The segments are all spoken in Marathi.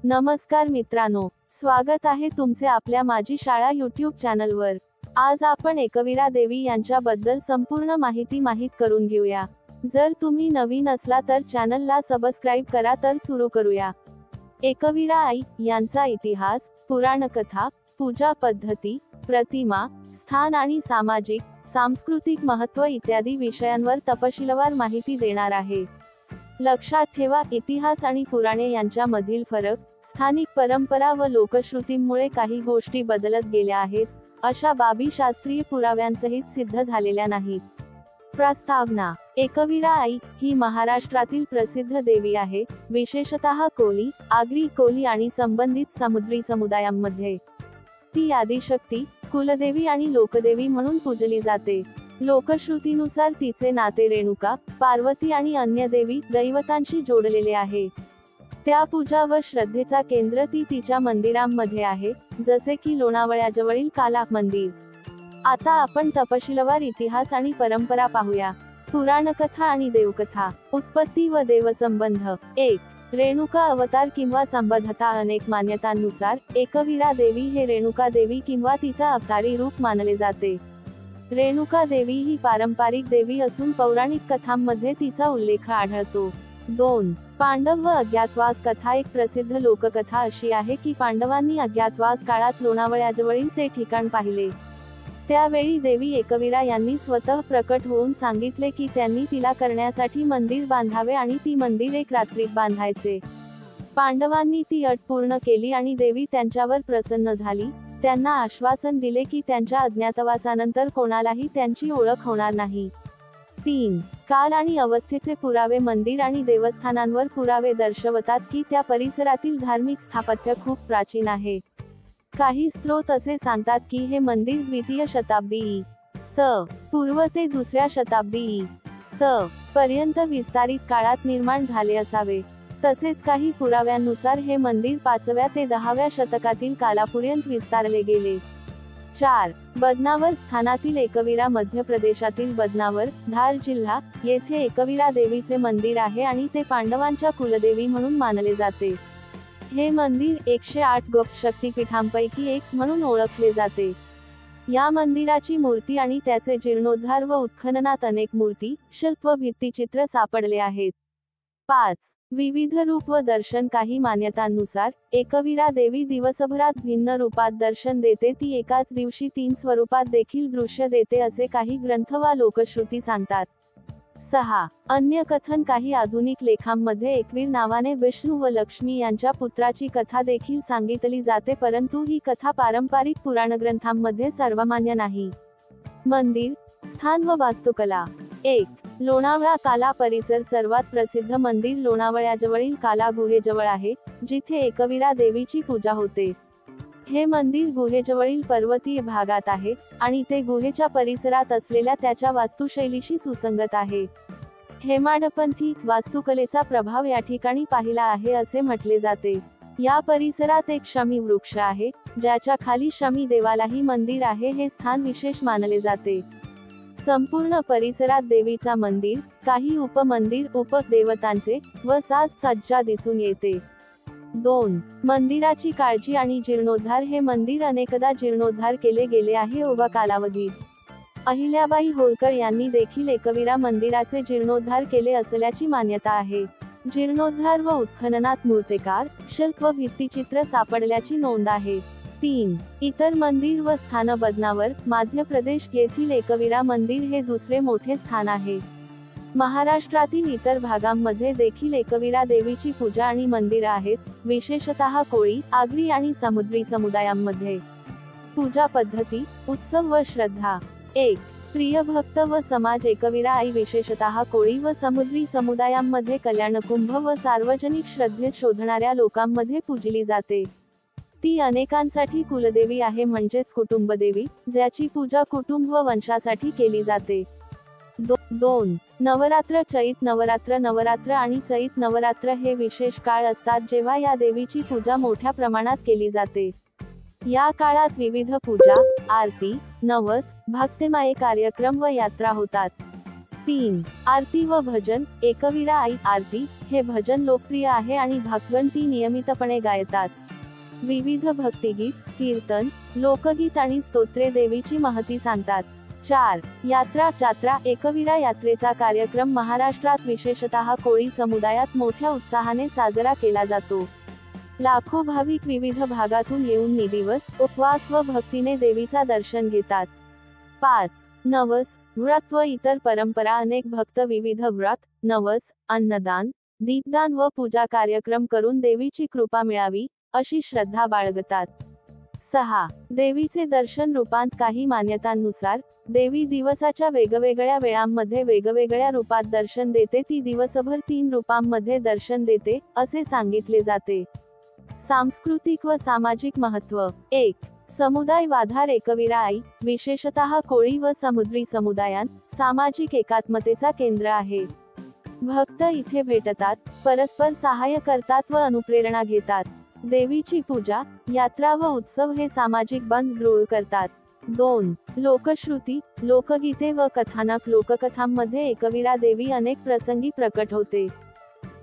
नमस्कार मित्रांनो, स्वागत आहे तुमचे आपल्या माझी शाळा यूट्यूब चॅनलवर। आज आपण एकवीरा देवी यांच्याबद्दल संपूर्ण माहिती करून घेऊया। जर तुम्ही नवीन असला तर चॅनलला सबस्क्राइब करा। तर सुरू करूया। एकवीरा आई यांचा इतिहास, पुराणकथा, पूजा पद्धती, प्रतिमा, स्थान आणि सामाजिक, सांस्कृतिक महत्त्व इत्यादी विषयांवर तपशीलवार माहिती देणार आहे। लक्षात ठेवा, इतिहास आणि पुराणे यांच्यामधील फरक, स्थानिक परंपरा व लोकश्रुतींमुळे काही गोष्टी बदलत गेल्या आहेत, अशा बाबी शास्त्रीय पुराव्यांसहित सिद्ध झालेल्या नाहीत। प्रस्तावना: एकवीरा आई ही महाराष्ट्रातील प्रसिद्ध देवी आहे, विशेषतः कोली, आगरी कोली आणि संबंधित समुद्री समुदायांमध्ये। ती आदिशक्ती, कुलदेवी आणि लोकदेवी म्हणून पूजली जाते। लोकश्रुतीनुसार तिचे नाते रेणुका, पार्वती आणि अन्य देवी दैवतांशी जोडलेले आहे। त्या पूजा व श्रद्धेचा केंद्र ती तिच्या मंदिरांमध्ये आहे, जसे की लोणावळ्याजवळील काला मंदिर। आता आपण तपशीलवार इतिहास आणि परंपरा पाहूया। पुराणकथा आणि देवकथा। उत्पत्ती व देवसंबंध। 1. रेणुका अवतार किंवा संबद्धता। अनेक मान्यतांनुसार एकवीरा देवी हे रेणुका देवी किंवा तिचा अवतारी रूप मानले जाते। रेणुका देवी ही पारंपरिक देवी असून पौराणिक कथांमध्ये तिचा उल्लेख आढळतो। 2. पांडव व अज्ञातवास कथा। एक प्रसिद्ध लोककथा अशी आहे की पांडवांनी अज्ञातवास काळात लोणावळ्याजवळील ते ठिकाण पाहिले। त्यावेळी देवी एकवीरा यांनी स्वतः प्रकट होऊन सांगितले की त्यांनी तिला करण्यासाठी मंदिर बांधावे आणि ती मंदिर एक रात्रीत बांधायचे। पांडवांनी ती अट पूर्ण केली आणि देवी त्यांच्यावर प्रसन्न झाली। त्यांना आश्वासन दिले की त्यांच्या अज्ञातवासानंतर कोणालाही त्यांची ओळख होणार नाही। 3. काल आणि अवस्थेचे पुरावे। मंदिर आणि देवस्थानांवर पुरावे दर्शवतात की त्या परिसरातील धार्मिक स्थापत्य खूप प्राचीन आहे। काही स्रोत असे सांगतात की हे मंदिर द्वितीय शताब्दी इ.स. पूर्व ते दुसऱ्या शताब्दी इ.स. पर्यंत विस्तारित काळात निर्माण झाले असावे। तसेच काही पुराव्यांनुसार हे मंदिर 5व्या ते 10व्या शतकातील कालापर्यंत विस्तारले गेले। 4. बदनावर स्थानातील एकवीरा। मध्य प्रदेशातील बदनावर, धार जिल्हा येथे एकवीरा देवीचे मंदिर आहे आणि ते पांडवांच्या कुलदेवी म्हणून मानले जाते। हे मंदिर 108 गुप्त शक्तिपीठांपैकी एक म्हणून ओळखले जाते। या मंदिराची मूर्ती आणि त्याचे जीर्णोद्धार व उत्खननात अनेक मूर्ती, शिल्प व भित्तिचित्र सापडले आहेत। 5. विविध रूप व दर्शन। काही मान्यतांनुसार एकवीरा देवी दिवसभरात भिन्न रूपात दर्शन देते। ती एकाच दिवशी 3 स्वरूपात देखील दृश्य देते असे काही ग्रंथ वा लोकश्रुती सांगतात। 6. अन्य कथन। काही आधुनिक लेखांमध्ये एकवीर नावाने विष्णू व लक्ष्मी यांच्या पुत्राची कथा देखील सांगितली जाते, परंतु ही कथा पारंपरिक पुराणग्रंथांमध्ये सर्वमान्य नाही। मंदिर, स्थान व वास्तुकला। 1. लोणावळा काला परिसर। सर्वात प्रसिद्ध मंदिर लोणावळ्याजवळील काला गुहेजवळ आहे, जिथे एकवीरा देवीची पूजा होते। हे मंदिर गुहेजवळील पर्वतीय भागात आहे आणि ते गुहेच्या परिसरात असलेल्या त्याच्या वास्तुशैलीशी सुसंगत आहे। हेमाडपंथी वास्तुकलेचा प्रभाव या ठिकाणी पाहिला आहे असे म्हटले जाते। या परिसरात एक शमी वृक्ष आहे, ज्याच्या खाली शमी देवालाही मंदिर आहे। हे स्थान विशेष मानले जाते। संपूर्ण परिसरात देवीचा मंदिर, काही उपमंदिर, उपदेवतांचे व साज-सज्जा दिसून येते। 2. मंदिराची काळजी आणि जीर्णोद्धार। हे मंदिर अनेकदा जीर्णोद्धार केले गेले आहे। ओवा कालावधीत अहिल्याबाई होळकर यांनी देखील एकवीरा मंदिराचे जीर्णोद्धार केले असल्याची मान्यता आहे। जीर्णोद्धार व उत्खननात मूर्तिकार, शिल्प व भित्तिचित्र सापडल्याची नोंद आहे। 3. इतर मंदिर व स्थान। बदनावर, मध्य प्रदेश येथील एकवीरा मंदिर हे दुसरे मोठे स्थान आहे। महाराष्ट्रातील इतर भागांमध्ये देखील एकवीरा देवीची पूजा आणि मंदिर आहेत, विशेषतः कोळी, आगरी आणि समुद्री समुदायांमध्ये। पूजा पद्धती, उत्सव व श्रद्धा। 1. प्रिय भक्त व समाज। एकवीरा आई विशेषतः कोळी व समुद्री समुदायांमध्ये कल्याणकुंभ व सार्वजनिक श्रद्धेत शोधणाऱ्या लोकांमध्ये पूजली जाते। ती अनेकांसाठी कुलदेवी आहे, म्हणजेच कुटुंबदेवी, ज्याची पूजा कुटुंब व वंशासाठी केली जाते। 2. नवरात्र। चैत नवरात्र। नवरात्र आणि चैत नवरात्र हे विशेष काळ असतात जेव्हा या देवीची पूजा मोठ्या प्रमाणात केली जाते। या काळात विविध पूजा, आरती, नवस, भक्तिमय कार्यक्रम व यात्रा होतात। 3. आरती व भजन. एकवीरा आई आरती हे भजन लोकप्रिय आहे आणि भक्तगण ती नियमितपणे गायतात. विविध भक्तिगीत, कीर्तन, लोकगीत आणि स्तोत्रे देवीची महती सांगतात. 4. यात्रा. जात्रा. एकवीरा यात्रेचा कार्यक्रम महाराष्ट्रात विशेषतः कोळी समुदायात मोठ्या उत्साहाने साजरा केला जातो. लाखो भाविक विविध भागातून येऊन निदिवस, उपवास व भक्तीने देवीचा दर्शन घेतात. 5. नवस, व्रत व इतर परंपरा. अनेक भक्त विविध व्रत, नवस, अन्नदान, दीपदान व पूजा कार्यक्रम करून देवीची कृपा मिळावी अशी श्रद्धा बाळगतात. 6. देवीचे दर्शन रूपांत. काही मान्यतांनुसार देवी दिवसाच्या वेगवेगळ्या वेळांमध्ये वेगवेगळ्या रूपात दर्शन देते. ती दिवसभर 3 रूपांमध्ये दर्शन देते असे सांगितले जाते. सांस्कृतिक व सामाजिक महत्त्व. 1. समुदाय आधार. एकवीरा आई विशेषतः कोळी व समुद्री समुदायांत सामाजिक एकात्मतेचा केंद्र आहे. भक्त इथे भेटतात, परस्पर सहाय्य करतात व अनुप्रेरणा घेतात. देवीची पूजा, यात्रा व उत्सव हे सामाजिक बंध दृढ करतात. 2. लोकश्रुती, लोकगीते व कथानक. लोककथांमध्ये एकवीरा देवी अनेक प्रसंगी प्रकट होते.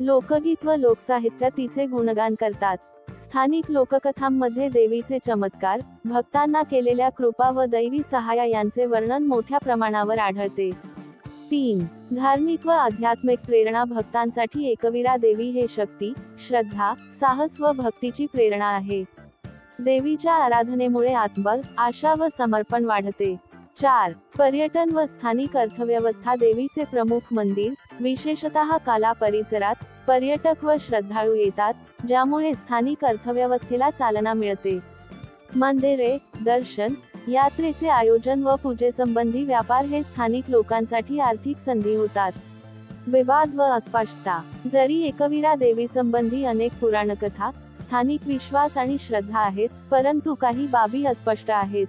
लोकगीत व लोकसाहित्य तिचे गुणगान करतात. स्थानिक लोककथांमध्ये देवीचे चमत्कार, भक्तांना केलेल्या कृपा व दैवी सहाय्य यांचे वर्णन मोठ्या प्रमाणावर आढळते. 3. धार्मिक व आध्यात्मिक प्रेरणा. भक्तांसाठी एकवीरा देवी हे शक्ती, श्रद्धा, साहस व भक्तीची प्रेरणा आहे. देवीच्या आराधनेमुळे आत्मबल, आशा व समर्पण वाढते. 4. पर्यटन व स्थानिक अर्थव्यवस्था. देवीचे प्रमुख मंदिर, विशेषतः काला परिसरात पर्यटक व श्रद्धाळू येतात, ज्यामुळे स्थानिक अर्थव्यवस्थेला चालना मिळते. मंदिरे, दर्शन, यात्रेचे आयोजन व पूजेसंबंधी व्यापार हे स्थानिक लोकांसाठी आर्थिक संधी होतात. विवाद व अस्पष्टता. जरी एकवीरा देवीसंबंधी अनेक पुराणकथा, स्थानिक विश्वास आणि श्रद्धा आहेत, परंतु काही बाबी अस्पष्ट आहेत.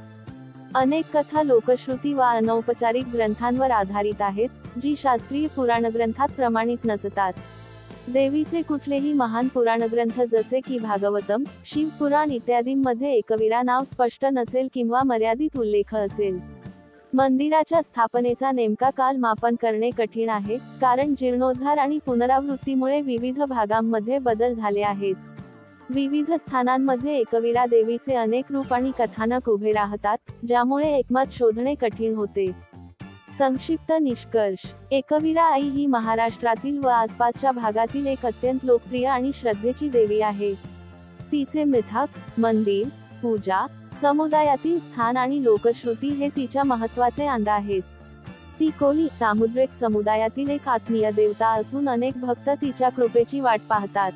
अनेक कथा लोकश्रुती वा अनौपचारिक ग्रंथांवर आधारित आहेत, जी शास्त्रीय पुराणग्रंथात प्रमाणित नसतात. देवीचे कुठलेही महान पुराणग्रंथ जसे की भागवतम, शिवपुराण इत्यादींमध्ये एकवीरा नाव स्पष्ट नसेल किंवा मर्यादित उल्लेख असेल. मंदिराच्या स्थापनेचा नेमका काल मापन करणे कठीण आहे, कारण जीर्णोद्धार आणि पुनरावृत्तीमुळे विविध भागांमध्ये बदल झाले आहेत. विविध स्थानांमध्ये एकवीरा देवीचे अनेक रूप आणि कथानक उभे राहतात, ज्यामुळे एकमत शोधणे कठीण होते. संक्षिप्त निष्कर्ष. एकवीरा आई ही महाराष्ट्रातील व आसपासच्या भागातील एक अत्यंत लोकप्रिय आणि श्रद्धेची देवी आहे. तिचे मिथक, मंदिर, पूजा, समुदायातील स्थान आणि लोकश्रुती हे तिच्या महत्त्वाचे अंग आहेत. ती कोळी सामुद्रिक समुदायातील एक आत्मीय देवता असून अनेक भक्त तिच्या कृपेची वाट पाहतात.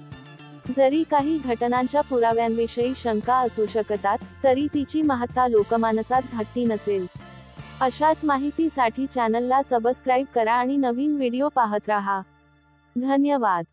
जरी काही घटनांच्या पुराव्यांविषयी शंका असू शकतात, तरी तिची महत्ता लोकमानसात घातली नसेल. अशाच माहितीसाठी चॅनलला सबस्क्राईब करा आणि नवीन व्हिडिओ पाहत राहा. धन्यवाद.